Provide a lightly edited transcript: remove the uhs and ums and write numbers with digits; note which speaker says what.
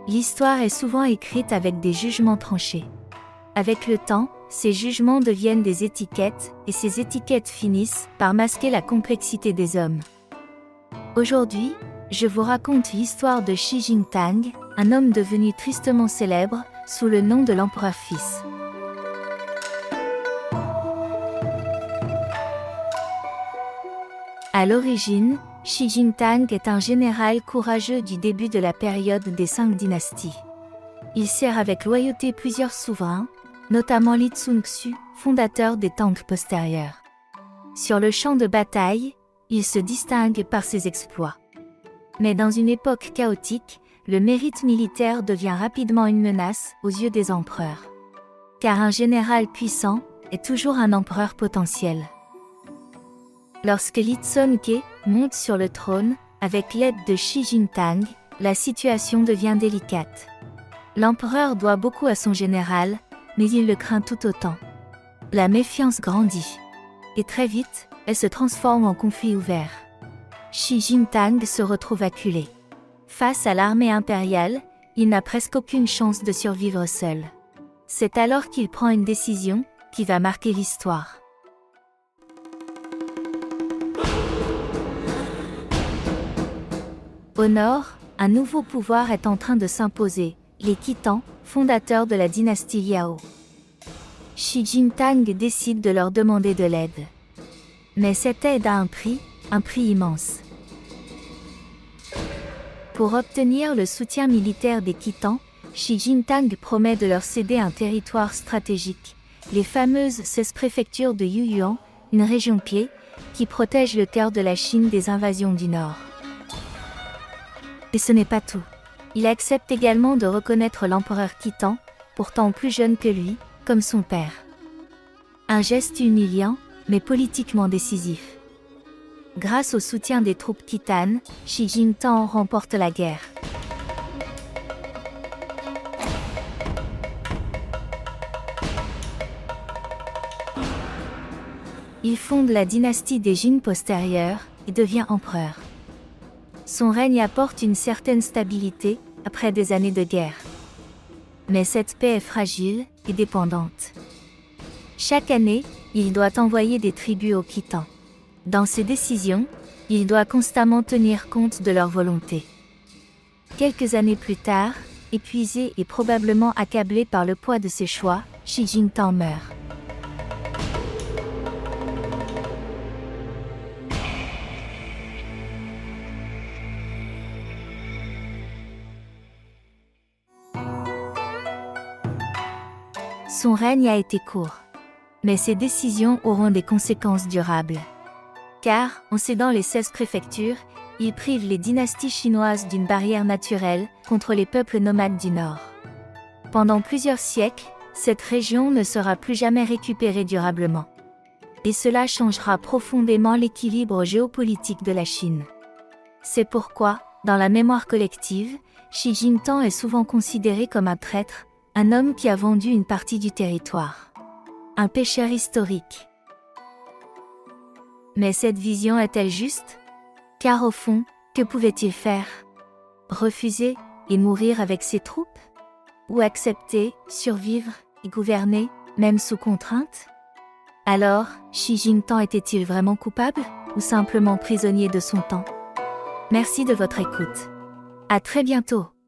Speaker 1: L'histoire est souvent écrite avec des jugements tranchés. Avec le temps, ces jugements deviennent des étiquettes, et ces étiquettes finissent par masquer la complexité des hommes. Aujourd'hui, je vous raconte l'histoire de Xi Jinping, un homme devenu tristement célèbre, sous le nom de l'empereur fils. À l'origine, Xi Jinping est un général courageux du début de la période des 5 dynasties. Il sert avec loyauté plusieurs souverains, notamment Li Sun-xu, fondateur des Tang postérieurs. Sur le champ de bataille, il se distingue par ses exploits. Mais dans une époque chaotique, le mérite militaire devient rapidement une menace aux yeux des empereurs. Car un général puissant est toujours un empereur potentiel. Lorsque Li Sun-ke monte sur le trône, avec l'aide de Xi Jinping, la situation devient délicate. L'empereur doit beaucoup à son général, mais il le craint tout autant. La méfiance grandit. Et très vite, elle se transforme en conflit ouvert. Xi Jinping se retrouve acculé. Face à l'armée impériale, il n'a presque aucune chance de survivre seul. C'est alors qu'il prend une décision qui va marquer l'histoire. Au nord, un nouveau pouvoir est en train de s'imposer, les Khitans, fondateurs de la dynastie Liao. Xi Jinping décide de leur demander de l'aide. Mais cette aide a un prix immense. Pour obtenir le soutien militaire des Khitans, Xi Jinping promet de leur céder un territoire stratégique, les fameuses 16 préfectures de Yuyuan, une région pied, qui protège le cœur de la Chine des invasions du Nord. Et ce n'est pas tout. Il accepte également de reconnaître l'empereur Khitan, pourtant plus jeune que lui, comme son père. Un geste humiliant, mais politiquement décisif. Grâce au soutien des troupes khitanes, Xi Jinping remporte la guerre. Il fonde la dynastie des Jin postérieure et devient empereur. Son règne apporte une certaine stabilité, après des années de guerre. Mais cette paix est fragile et dépendante. Chaque année, il doit envoyer des tribus aux Khitans. Dans ses décisions, il doit constamment tenir compte de leur volonté. Quelques années plus tard, épuisé et probablement accablé par le poids de ses choix, Xi Jinping meurt. Son règne a été court. Mais ses décisions auront des conséquences durables. Car, en cédant les 16 préfectures, il prive les dynasties chinoises d'une barrière naturelle contre les peuples nomades du Nord. Pendant plusieurs siècles, cette région ne sera plus jamais récupérée durablement. Et cela changera profondément l'équilibre géopolitique de la Chine. C'est pourquoi, dans la mémoire collective, Xi Jinping est souvent considéré comme un traître, un homme qui a vendu une partie du territoire. Un pécheur historique. Mais cette vision est-elle juste? Car au fond, que pouvait-il faire? Refuser et mourir avec ses troupes? Ou accepter, survivre et gouverner, même sous contrainte? Alors, Xi Jinping était-il vraiment coupable, ou simplement prisonnier de son temps? Merci de votre écoute. À très bientôt.